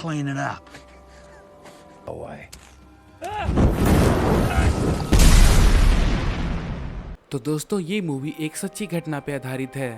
cleaning up. Away. तो दोस्तों ये मूवी एक सच्ची घटना पे आधारित है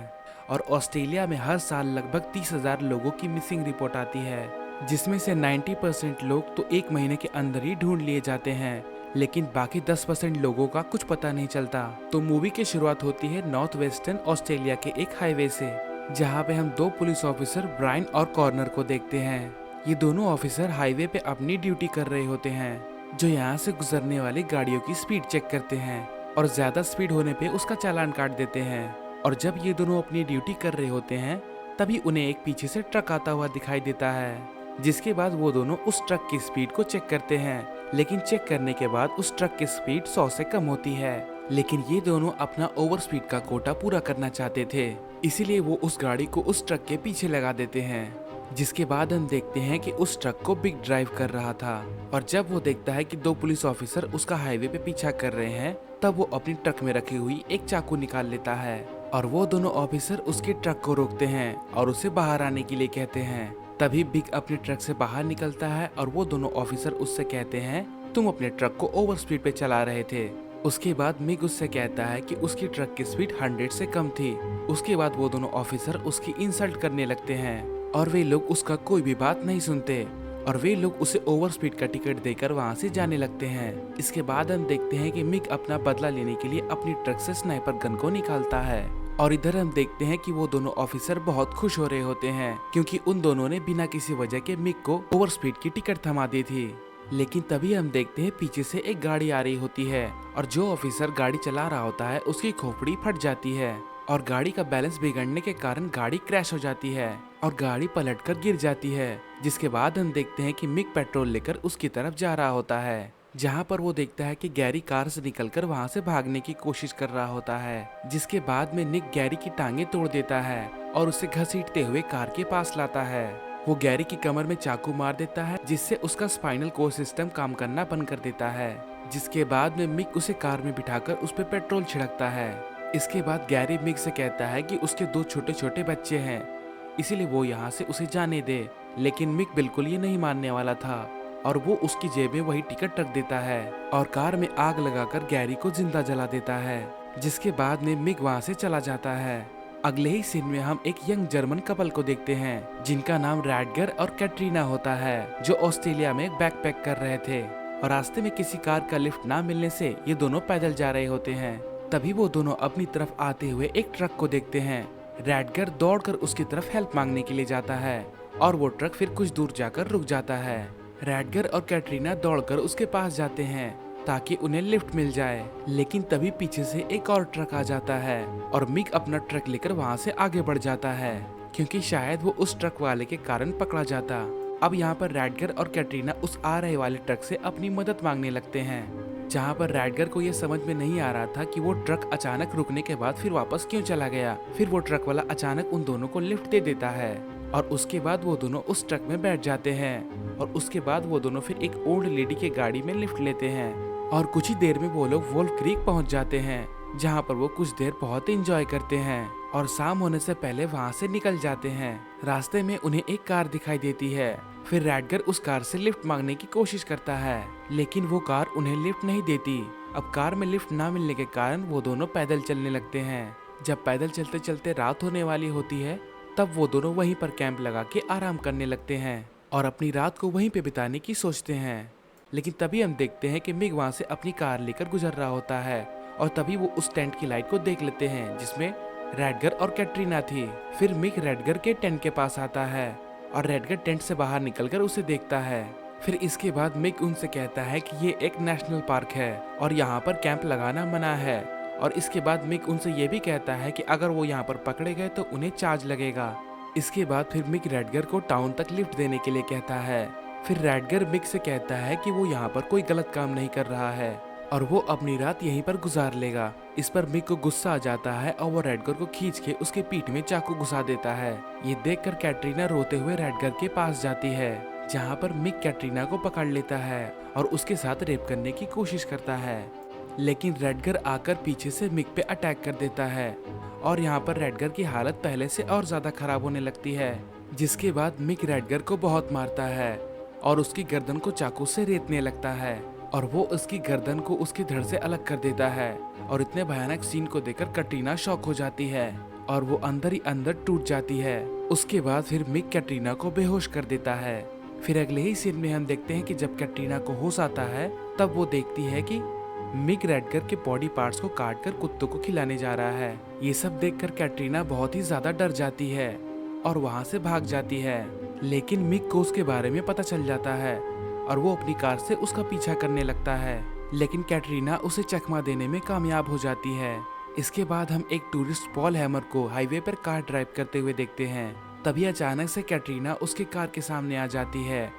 और ऑस्ट्रेलिया में हर साल लगभग 30,000 लोगों की मिसिंग रिपोर्ट आती है, जिसमें से 90% लोग तो एक महीने के अंदर ही ढूंढ लिए जाते हैं, लेकिन बाकी 10% लोगों का कुछ पता नहीं चलता। तो मूवी की शुरुआत होती है नॉर्थ वेस्टर्न ऑस्ट्रेलिया के एक हाईवे से, जहाँ पे हम दो पुलिस ऑफिसर ब्रायन और कॉर्नर को देखते हैं। ये दोनों ऑफिसर हाईवे पे अपनी ड्यूटी कर रहे होते हैं, जो यहाँ से गुजरने वाली गाड़ियों की स्पीड चेक करते हैं और ज्यादा स्पीड होने पे उसका चालान काट देते हैं। और जब ये दोनों अपनी ड्यूटी कर रहे होते हैं, तभी उन्हें एक पीछे से ट्रक आता हुआ दिखाई देता है, जिसके बाद वो दोनों उस ट्रक की स्पीड को चेक करते हैं। लेकिन चेक करने के बाद उस ट्रक की स्पीड 100 से कम होती है। लेकिन ये दोनों अपना ओवर स्पीड का कोटा पूरा करना चाहते थे, इसीलिए वो उस गाड़ी को उस ट्रक के पीछे लगा देते हैं। जिसके बाद हम देखते हैं कि उस ट्रक को बिग ड्राइव कर रहा था, और जब वो देखता है कि दो पुलिस ऑफिसर उसका हाईवे पे पीछा कर रहे हैं, तब वो अपनी ट्रक में रखी हुई एक चाकू निकाल लेता है और वो दोनों ऑफिसर उसके ट्रक को रोकते हैं और उसे बाहर आने के लिए कहते हैं। तभी बिग अपने ट्रक से बाहर निकलता है और वो दोनों ऑफिसर उससे कहते हैं, तुम अपने ट्रक को ओवर स्पीड पे चला रहे थे। उसके बाद मिग उससे कहता है कि उसकी ट्रक की स्पीड 100 से कम थी। उसके बाद वो दोनों ऑफिसर उसकी इंसल्ट करने लगते हैं और वे लोग उसका कोई भी बात नहीं सुनते और वे लोग उसे ओवर स्पीड का टिकट देकर वहां से जाने लगते हैं। इसके बाद हम देखते हैं कि मिग अपना बदला लेने के लिए अपनी ट्रक से स्नाइपर गन को निकालता है और इधर हम देखते हैं कि वो दोनों ऑफिसर बहुत खुश हो रहे होते हैं, क्योंकि उन दोनों ने बिना किसी वजह के मिग को ओवर स्पीड की टिकट थमा दी थी। लेकिन तभी हम देखते हैं पीछे से एक गाड़ी आ रही होती है और जो ऑफिसर गाड़ी चला रहा होता है उसकी खोपड़ी फट जाती है और गाड़ी का बैलेंस बिगड़ने के कारण गाड़ी क्रैश हो जाती है और गाड़ी पलटकर गिर जाती है। जिसके बाद हम देखते हैं कि मिक पेट्रोल लेकर उसकी तरफ जा रहा होता है, जहां पर वो देखता है कि गैरी कार से निकलकर वहां से भागने की कोशिश कर रहा होता है। जिसके बाद में निक गैरी की टांगे तोड़ देता है और उसे घसीटते हुए कार के पास लाता है। वो गैरी की कमर में चाकू मार देता है, जिससे उसका स्पाइनल कोर्ड सिस्टम काम करना बंद कर देता है। जिसके बाद में मिक उसे कार में बिठाकर उस पर पेट्रोल छिड़कता है। इसके बाद गैरी मिक से कहता है कि उसके दो छोटे छोटे बच्चे हैं, इसीलिए वो यहाँ से उसे जाने दे। लेकिन मिक बिल्कुल ये नहीं मानने वाला था और वो उसकी जेब में वही टिकट रख देता है और कार में आग लगाकर गैरी को जिंदा जला देता है। जिसके बाद में मिक वहाँ से चला जाता है। अगले ही सीन में हम एक यंग जर्मन कपल को देखते हैं, जिनका नाम रैडगर और कैटरीना होता है, जो ऑस्ट्रेलिया में बैकपैक कर रहे थे और रास्ते में किसी कार का लिफ्ट ना मिलने से ये दोनों पैदल जा रहे होते हैं। तभी वो दोनों अपनी तरफ आते हुए एक ट्रक को देखते हैं। रैडगर दौड़कर उसकी तरफ हेल्प मांगने के लिए जाता है और वो ट्रक फिर कुछ दूर जाकर रुक जाता है। रैडगर और कैटरीना दौड़कर उसके पास जाते हैं ताकि उन्हें लिफ्ट मिल जाए, लेकिन तभी पीछे से एक और ट्रक आ जाता है और मिक अपना ट्रक लेकर वहां से आगे बढ़ जाता है, क्योंकि शायद वो उस ट्रक वाले के कारण पकड़ा जाता। अब यहाँ पर रैडगर और कैटरीना उस आ रहे वाले ट्रक से अपनी मदद मांगने लगते हैं, जहाँ पर रैडगर को ये समझ में नहीं आ रहा था कि वो ट्रक अचानक रुकने के बाद फिर वापस क्यों चला गया। फिर वो ट्रक वाला अचानक उन दोनों को लिफ्ट दे देता है और उसके बाद वो दोनों उस ट्रक में बैठ जाते हैं और उसके बाद वो दोनों फिर एक ओल्ड लेडी के गाड़ी में लिफ्ट लेते हैं और कुछ ही देर में वो लोग वोल्फ क्रीक पहुंच जाते हैं, जहां पर वो कुछ देर बहुत एंजॉय करते हैं और शाम होने से पहले वहां से निकल जाते हैं। रास्ते में उन्हें एक कार दिखाई देती है। फिर रैडगर उस कार से लिफ्ट मांगने की कोशिश करता है, लेकिन वो कार उन्हें लिफ्ट नहीं देती। अब कार में लिफ्ट ना मिलने के कारण वो दोनों पैदल चलने लगते हैं। जब पैदल चलते चलते रात होने वाली होती है, तब वो दोनों वहीं पर कैंप लगा के आराम करने लगते हैं और अपनी रात को वहीं पे बिताने की सोचते हैं। लेकिन तभी हम देखते हैं कि मिग वहां से अपनी कार लेकर गुजर रहा होता है और तभी वो उस टेंट की लाइट को देख लेते हैं जिसमें रैडगर और कैटरीना थी। फिर मिग रैडगर के टेंट के पास आता है और रैडगर टेंट से बाहर निकलकर उसे देखता है। फिर इसके बाद मिग उनसे कहता है कि ये एक नेशनल पार्क है और यहाँ पर कैंप लगाना मना है। और इसके बाद मिग उनसे ये भी कहता है कि अगर वो यहाँ पर पकड़े गए तो उन्हें चार्ज लगेगा। इसके बाद फिर मिग रैडगर को टाउन तक लिफ्ट देने के लिए कहता है। फिर रैडगर मिग से कहता है कि वो यहाँ पर कोई गलत काम नहीं कर रहा है और वो अपनी रात यहीं पर गुजार लेगा। इस पर मिग को गुस्सा आ जाता है और वो रैडगर को खींच के उसके पीठ में चाकू घुसा देता है। ये देखकर कैटरीना रोते हुए रैडगर के पास जाती है, जहाँ पर मिग कैटरीना को पकड़ लेता है और उसके साथ रेप करने की कोशिश करता है। लेकिन रैडगर आकर पीछे से मिग पे अटैक कर देता है और यहाँ पर रैडगर की हालत पहले से और ज्यादा खराब होने लगती है। जिसके बाद मिक रेडगर को बहुत मारता है और उसकी गर्दन को चाकू से रेतने लगता है और वो उसकी गर्दन को उसकी धड़ से अलग कर देता है। और इतने भयानक सीन को देखकर कैटरीना शॉक हो जाती है और वो अंदर ही अंदर टूट जाती है। उसके बाद फिर मिक कैटरीना को बेहोश कर देता है। फिर अगले ही सीन में हम देखते हैं कि जब कैटरीना को होश आता है तब वो देखती है कि मिक रेडगर के बॉडी पार्ट्स को काट कर कुत्तों को खिलाने जा रहा है। ये सब देखकर कैटरीना बहुत ही ज्यादा डर जाती है और वहाँ से भाग जाती है। लेकिन मिक को उसके बारे में पता चल जाता है और वो अपनी कार से उसका पीछा करने लगता है, लेकिन कैटरीना उसे चकमा देने में कामयाब हो जाती है। इसके बाद हम एक टूरिस्ट पॉल हैमर को हाईवे पर कार ड्राइव करते हुए देखते हैं। तभी अचानक से कैटरीना उसके कार के सामने आ जाती है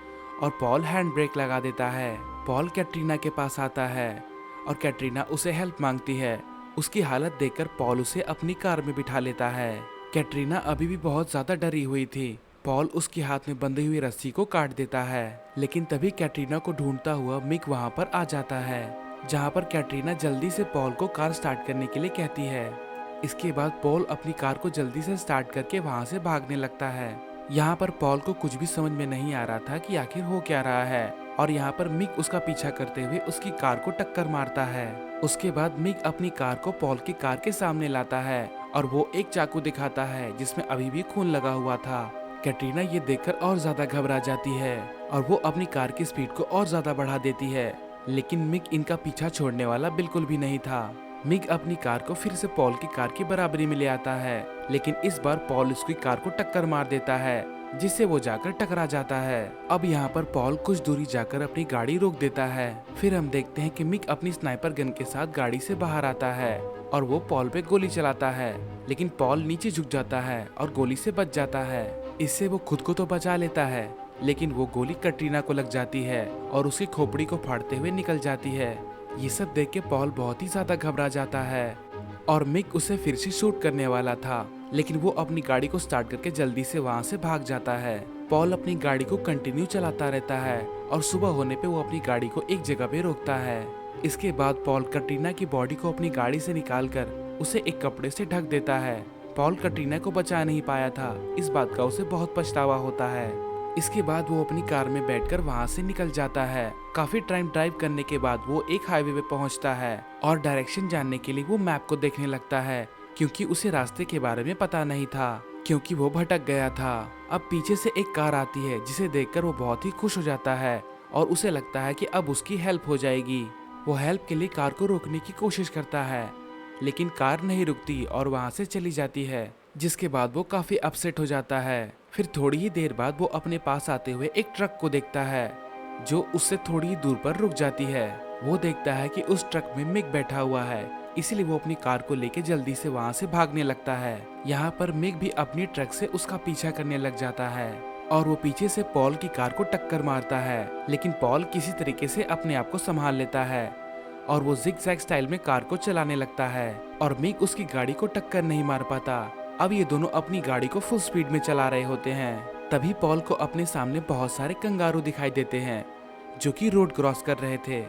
और पॉल हैंड ब्रेक लगा देता है। पॉल कैटरीना के पास आता है और कैटरीना उसे हेल्प मांगती है। उसकी हालत देखकर पॉल उसे अपनी कार में बिठा लेता है। कैटरीना अभी भी बहुत ज्यादा डरी हुई थी। पॉल उसके हाथ में बंधी हुई रस्सी को काट देता है, लेकिन तभी कैटरीना को ढूंढता हुआ मिक वहाँ पर आ जाता है, जहाँ पर कैटरीना जल्दी से पॉल को कार स्टार्ट करने के लिए कहती है। इसके बाद पॉल अपनी कार को जल्दी से स्टार्ट करके वहाँ से भागने लगता है। यहाँ पर पॉल को कुछ भी समझ में नहीं आ रहा था कि आखिर हो क्या रहा है और यहाँ पर मिक उसका पीछा करते हुए उसकी कार को टक्कर मारता है। उसके बाद मिक अपनी कार को पॉल की कार के सामने लाता है और वो एक चाकू दिखाता है जिसमें अभी भी खून लगा हुआ था। कैटरीना ये देखकर और ज्यादा घबरा जाती है और वो अपनी कार की स्पीड को और ज्यादा बढ़ा देती है, लेकिन मिक इनका पीछा छोड़ने वाला बिल्कुल भी नहीं था। मिक अपनी कार को फिर से पॉल की कार की बराबरी में ले आता है, लेकिन इस बार पॉल उसकी कार को टक्कर मार देता है, जिससे वो जाकर टकरा जाता है। अब यहाँ पर पॉल कुछ दूरी जाकर अपनी गाड़ी रोक देता है। फिर हम देखते हैं कि मिक अपनी स्नाइपर गन के साथ गाड़ी से बाहर आता है और वो पॉल पे गोली चलाता है, लेकिन पॉल नीचे झुक जाता है और गोली से बच जाता है। इससे वो खुद को तो बचा लेता है, लेकिन वो गोली कैटरीना को लग जाती है और उसकी खोपड़ी को फाड़ते हुए निकल जाती है। ये सब देख के पॉल बहुत ही ज्यादा घबरा जाता है और मिक उसे फिर से शूट करने वाला था, लेकिन वो अपनी गाड़ी को स्टार्ट करके जल्दी से वहाँ से भाग जाता है। पॉल अपनी गाड़ी को कंटिन्यू चलाता रहता है और सुबह होने पे वो अपनी गाड़ी को एक जगह पे रोकता है। इसके बाद पॉल कैटरीना की बॉडी को अपनी गाड़ी से निकालकर उसे एक कपड़े से ढक देता है। पॉल कैटरीना को बचा नहीं पाया था, इस बात का उसे बहुत पछतावा होता है। इसके बाद वो अपनी कार में बैठकर वहाँ से निकल जाता है। काफी टाइम ड्राइव करने के बाद वो एक हाईवे पे पहुँचता है और डायरेक्शन जानने के लिए वो मैप को देखने लगता है, क्योंकि उसे रास्ते के बारे में पता नहीं था, क्योंकि वो भटक गया था। अब पीछे से एक कार आती है, जिसे देखकर वो बहुत ही खुश हो जाता है और उसे लगता है कि अब उसकी हेल्प हो जाएगी। वो हेल्प के लिए कार को रोकने की कोशिश करता है, लेकिन कार नहीं रुकती और वहाँ से चली जाती है, जिसके बाद वो काफी अपसेट हो जाता है। फिर थोड़ी ही देर बाद वो अपने पास आते हुए एक ट्रक को देखता है, जो उससे थोड़ी ही दूर पर रुक जाती है। वो देखता है कि उस ट्रक में मिक बैठा हुआ है, इसलिए वो अपनी कार को लेके जल्दी से वहाँ से भागने लगता है। यहाँ पर मिक भी अपनी ट्रक से उसका पीछा करने लग जाता है और वो पीछे से पॉल की कार को टक्कर मारता है, लेकिन पॉल किसी तरीके से अपने आप को संभाल लेता है और वो जिग-जैग स्टाइल में कार को चलाने लगता है और मिक उसकी गाड़ी को टक्कर नहीं मार पाता। अब ये दोनों अपनी गाड़ी को फुल स्पीड में चला रहे होते हैं। तभी पॉल को अपने सामने बहुत सारे कंगारू दिखाई देते हैं, जो कि रोड क्रॉस कर रहे थे।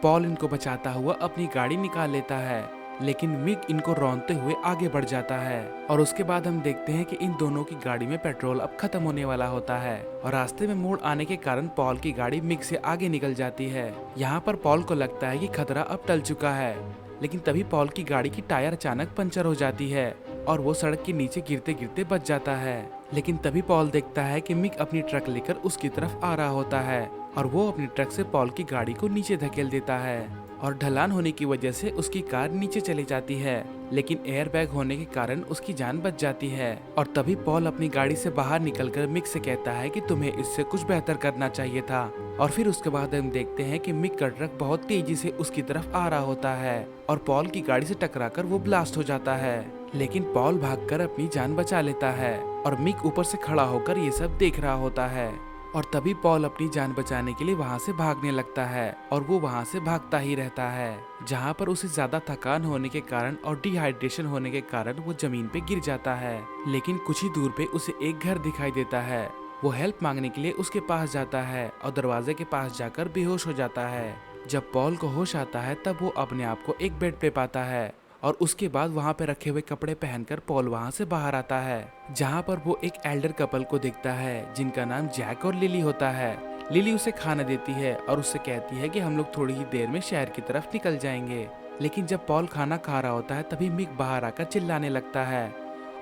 पॉल इनको बचाता हुआ अपनी गाड़ी निकाल लेता है, लेकिन मिक इनको रौंदते हुए आगे बढ़ जाता है और उसके बाद हम देखते हैं कि इन दोनों की गाड़ी में पेट्रोल अब खत्म होने वाला होता है और रास्ते में मोड़ आने के कारण पॉल की गाड़ी मिक से आगे निकल जाती है। यहाँ पर पॉल को लगता है कि खतरा अब टल चुका है, लेकिन तभी पॉल की गाड़ी की टायर अचानक पंचर हो जाती है और वो सड़क के नीचे गिरते गिरते बच जाता है। लेकिन तभी पॉल देखता है कि मिक अपनी ट्रक लेकर उसकी तरफ आ रहा होता है और वो अपनी ट्रक से पॉल की गाड़ी को नीचे धकेल देता है और ढलान होने की वजह से उसकी कार नीचे चली जाती है, लेकिन एयरबैग होने के कारण उसकी जान बच जाती है। और तभी पॉल अपनी गाड़ी से बाहर निकलकर मिक से कहता है कि तुम्हें इससे कुछ बेहतर करना चाहिए था। और फिर उसके बाद हम देखते हैं कि मिक का ट्रक बहुत तेजी से उसकी तरफ आ रहा होता है और पॉल की गाड़ी से टकराकर वो ब्लास्ट हो जाता है, लेकिन पॉल भागकर अपनी जान बचा लेता है और मिक ऊपर से खड़ा होकर ये सब देख रहा होता है। और तभी पॉल अपनी जान बचाने के लिए वहाँ से भागने लगता है और वो वहाँ से भागता ही रहता है, जहाँ पर उसे ज्यादा थकान होने के कारण और डिहाइड्रेशन होने के कारण वो जमीन पे गिर जाता है। लेकिन कुछ ही दूर पे उसे एक घर दिखाई देता है। वो हेल्प मांगने के लिए उसके पास जाता है और दरवाजे के पास जाकर बेहोश हो जाता है। जब पॉल को होश आता है तब वो अपने आप को एक बेड पे पाता है और उसके बाद वहाँ पे रखे हुए कपड़े पहनकर पॉल वहाँ से बाहर आता है, जहाँ पर वो एक एल्डर कपल को देखता है जिनका नाम जैक और लिली होता है। लिली उसे खाना देती है और उससे कहती है कि हम लोग थोड़ी ही देर में शहर की तरफ निकल जाएंगे। लेकिन जब पॉल खाना खा रहा होता है तभी मिक बाहर आकर चिल्लाने लगता है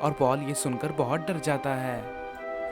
और पॉल ये सुनकर बहुत डर जाता है।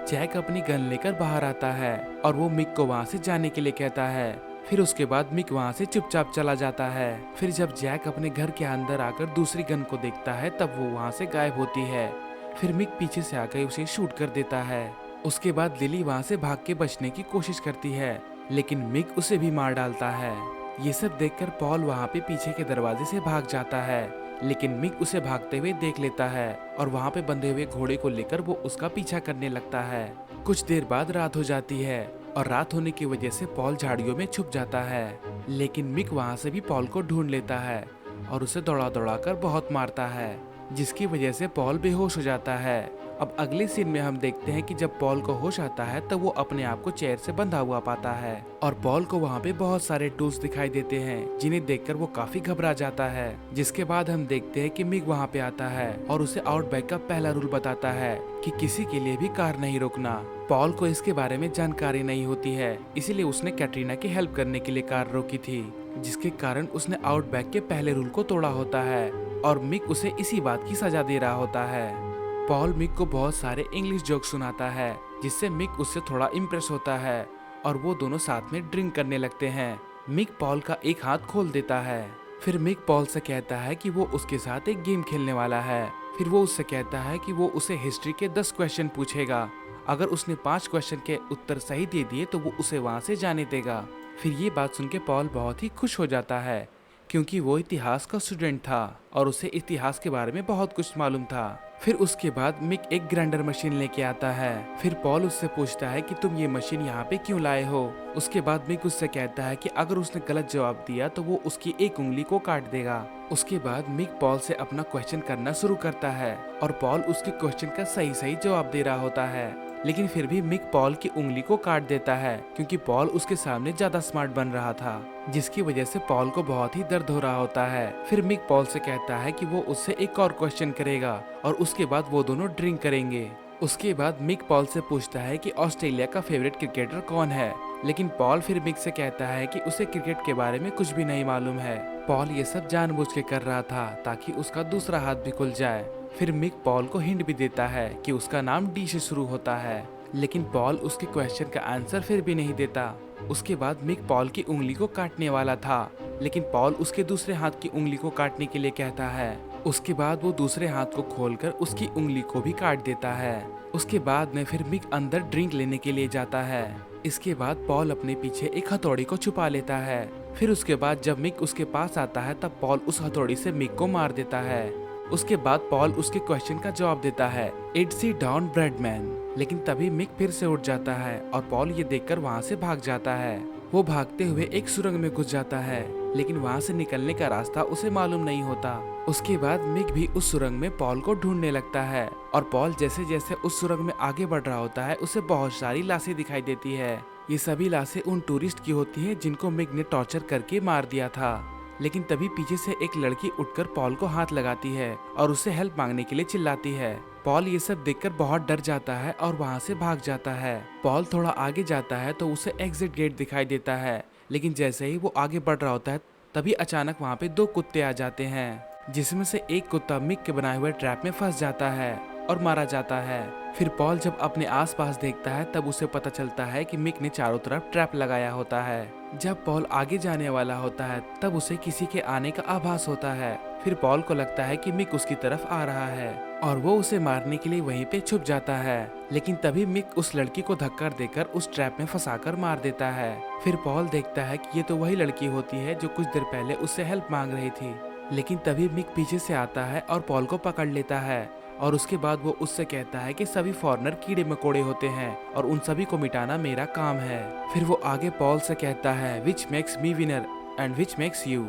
जैक अपनी गन लेकर बाहर आता है और वो मिक को वहाँ से जाने के लिए कहता है। फिर उसके बाद मिक वहाँ से चुपचाप चला जाता है। फिर जब जैक अपने घर के अंदर आकर दूसरी गन को देखता है तब वो वहाँ से गायब होती है। फिर मिक पीछे से आकर उसे शूट कर देता है। उसके बाद लिली वहाँ से भाग के बचने की कोशिश करती है, लेकिन मिक उसे भी मार डालता है। ये सब देखकर पॉल वहाँ पे पीछे के दरवाजे से भाग जाता है, लेकिन मिक उसे भागते हुए देख लेता है और वहाँ पे बंधे हुए घोड़े को लेकर वो उसका पीछा करने लगता है। कुछ देर बाद रात हो जाती है और रात होने की वजह से पॉल झाड़ियों में छुप जाता है, लेकिन मिक वहाँ से भी पॉल को ढूंढ लेता है और उसे दौड़ा दौड़ा कर बहुत मारता है, जिसकी वजह से पॉल बेहोश हो जाता है। अब अगले सीन में हम देखते हैं कि जब पॉल को होश आता है तब वो अपने आप को चेयर से बंधा हुआ पाता है और पॉल को वहाँ पे बहुत सारे टूल्स दिखाई देते हैं जिन्हें देखकर वो काफी घबरा जाता है। जिसके बाद हम देखते हैं कि मिक वहाँ पे आता है और उसे आउटबैक का पहला रूल बताता है कि किसी के लिए भी कार नहीं रोकना। पॉल को इसके बारे में जानकारी नहीं होती है, इसीलिए उसने कैटरीना की हेल्प करने के लिए कार रोकी थी, जिसके कारण उसने आउटबैक के पहले रूल को तोड़ा होता है और मिक उसे इसी बात की सजा दे रहा होता है। पॉल मिक को बहुत सारे इंग्लिश जोक सुनाता है, जिससे मिक उससे थोड़ा इम्प्रेस होता है और वो दोनों साथ में ड्रिंक करने लगते हैं। मिक पॉल का एक हाथ खोल देता है। फिर मिक पॉल से कहता है कि वो उसके साथ एक गेम खेलने वाला है। फिर वो उससे कहता है कि वो उसे हिस्ट्री के 10 क्वेश्चन पूछेगा। अगर उसने 5 क्वेश्चन के उत्तर सही दे दिए तो वो उसे वहाँ से जाने देगा। फिर ये बात सुन के पॉल बहुत ही खुश हो जाता है, क्योंकि वो इतिहास का स्टूडेंट था और उसे इतिहास के बारे में बहुत कुछ मालूम था। फिर उसके बाद मिक एक ग्राइंडर मशीन लेके आता है। फिर पॉल उससे पूछता है कि तुम ये मशीन यहाँ पे क्यों लाए हो। उसके बाद मिक उससे कहता है कि अगर उसने गलत जवाब दिया तो वो उसकी एक उंगली को काट देगा। उसके बाद मिक पॉल से अपना क्वेश्चन करना शुरू करता है और पॉल उसके क्वेश्चन का सही सही जवाब दे रहा होता है, लेकिन फिर भी मिक पॉल की उंगली को काट देता है, क्योंकि पॉल उसके सामने ज्यादा स्मार्ट बन रहा था, जिसकी वजह से पॉल को बहुत ही दर्द हो रहा होता है। फिर मिक पॉल से कहता है कि वो उससे एक और क्वेश्चन करेगा और उसके बाद वो दोनों ड्रिंक करेंगे। उसके बाद मिक पॉल से पूछता है कि ऑस्ट्रेलिया का फेवरेट क्रिकेटर कौन है, लेकिन पॉल फिर मिक से कहता है कि उसे क्रिकेट के बारे में कुछ भी नहीं मालूम है। पॉल ये सब जानबूझ के कर रहा था ताकि उसका दूसरा हाथ भी खुल जाए। फिर मिक पॉल को हिंट भी देता है कि उसका नाम डी से शुरू होता है, लेकिन पॉल उसके क्वेश्चन का आंसर फिर भी नहीं देता। उसके बाद मिक पॉल की उंगली को काटने वाला था, लेकिन पॉल उसके दूसरे हाथ की उंगली को काटने के लिए कहता है। उसके बाद वो दूसरे हाथ को खोलकर उसकी उंगली को भी काट देता है। उसके बाद में फिर मिक अंदर ड्रिंक लेने के लिए जाता है। इसके बाद पॉल अपने पीछे एक हथौड़ी को छुपा लेता है। फिर उसके बाद जब मिक उसके पास आता है तब पॉल उस हथौड़ी से मिक को मार देता है। उसके बाद पॉल उसके क्वेश्चन का जवाब देता है, इट्स डाउन ब्रेडमैन। लेकिन तभी मिक फिर से उठ जाता है और पॉल ये देखकर वहाँ से भाग जाता है। वो भागते हुए एक सुरंग में घुस जाता है, लेकिन वहाँ से निकलने का रास्ता उसे मालूम नहीं होता। उसके बाद मिक भी उस सुरंग में पॉल को ढूंढने लगता है और पॉल जैसे जैसे उस सुरंग में आगे बढ़ रहा होता है उसे बहुत सारी लाशें दिखाई देती है। ये सभी लाशें उन टूरिस्ट की होती है जिनको मिक ने टॉर्चर करके मार दिया था। लेकिन तभी पीछे से एक लड़की उठकर पॉल को हाथ लगाती है और उससे हेल्प मांगने के लिए चिल्लाती है। पॉल ये सब देखकर बहुत डर जाता है और वहाँ से भाग जाता है। पॉल थोड़ा आगे जाता है तो उसे एग्जिट गेट दिखाई देता है, लेकिन जैसे ही वो आगे बढ़ रहा होता है तभी अचानक वहाँ पे 2 कुत्ते आ जाते हैं, जिसमें से एक कुत्ता मिक के बनाए हुए ट्रैप में फंस जाता है और मारा जाता है। फिर पॉल जब अपने आसपास देखता है तब उसे पता चलता है कि मिक ने चारों तरफ ट्रैप लगाया होता है। जब पॉल आगे जाने वाला होता है तब उसे किसी के आने का आभास होता है। फिर पॉल को लगता है कि मिक उसकी तरफ आ रहा है और वो उसे मारने के लिए वहीं पे छुप जाता है, लेकिन तभी मिक उस लड़की को धक्का देकर उस ट्रैप में फंसाकर मार देता है। फिर पॉल देखता है कि ये तो वही लड़की होती है जो कुछ देर पहले उससे हेल्प मांग रही थी, लेकिन तभी मिक पीछे से आता है और पॉल को पकड़ लेता है और उसके बाद वो उससे कहता है कि सभी फॉरेनर कीड़े मकोड़े होते हैं और उन सभी को मिटाना मेरा काम है। फिर वो आगे पॉल से कहता है, which makes me winner and which makes you,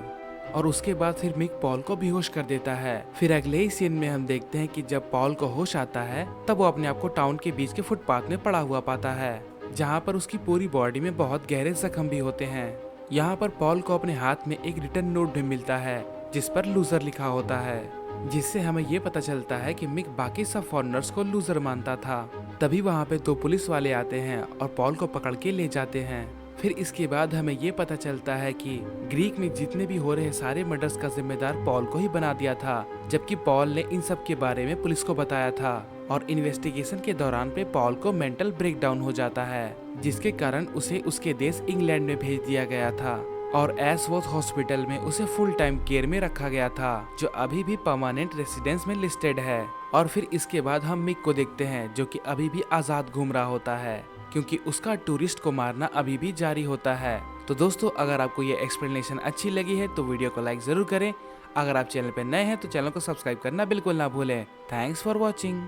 और उसके बाद फिर मिक पॉल को बेहोश कर देता है। फिर अगले ही सीन में हम देखते हैं कि जब पॉल को होश आता है तब वो अपने आप को टाउन के बीच के फुटपाथ में पड़ा हुआ पाता है, जहाँ पर उसकी पूरी बॉडी में बहुत गहरे जख्म भी होते हैं। यहाँ पर पॉल को अपने हाथ में एक रिटर्न नोट भी मिलता है जिस पर लूजर लिखा होता है, जिससे हमें ये पता चलता है कि मिक बाकी सब फॉरेनर्स को लूजर मानता था। तभी वहाँ पे 2 पुलिस वाले आते हैं और पॉल को पकड़ के ले जाते हैं। फिर इसके बाद हमें ये पता चलता है कि ग्रीक में जितने भी हो रहे सारे मर्डर्स का जिम्मेदार पॉल को ही बना दिया था, जबकि पॉल ने इन सब के बारे में पुलिस को बताया था। और इन्वेस्टिगेशन के दौरान पे पॉल को मेंटल ब्रेकडाउन हो जाता है, जिसके कारण उसे उसके देश इंग्लैंड में भेज दिया गया था और एशवर्थ हॉस्पिटल में उसे फुल टाइम केयर में रखा गया था, जो अभी भी परमानेंट रेसिडेंस में लिस्टेड है। और फिर इसके बाद हम मिक को देखते हैं, जो कि अभी भी आजाद घूम रहा होता है, क्योंकि उसका टूरिस्ट को मारना अभी भी जारी होता है। तो दोस्तों, अगर आपको ये एक्सप्लेनेशन अच्छी लगी है तो वीडियो को लाइक जरूर करें। अगर आप चैनल पर नए हैं तो चैनल को सब्सक्राइब करना बिल्कुल ना भूलें। Thanks for watching.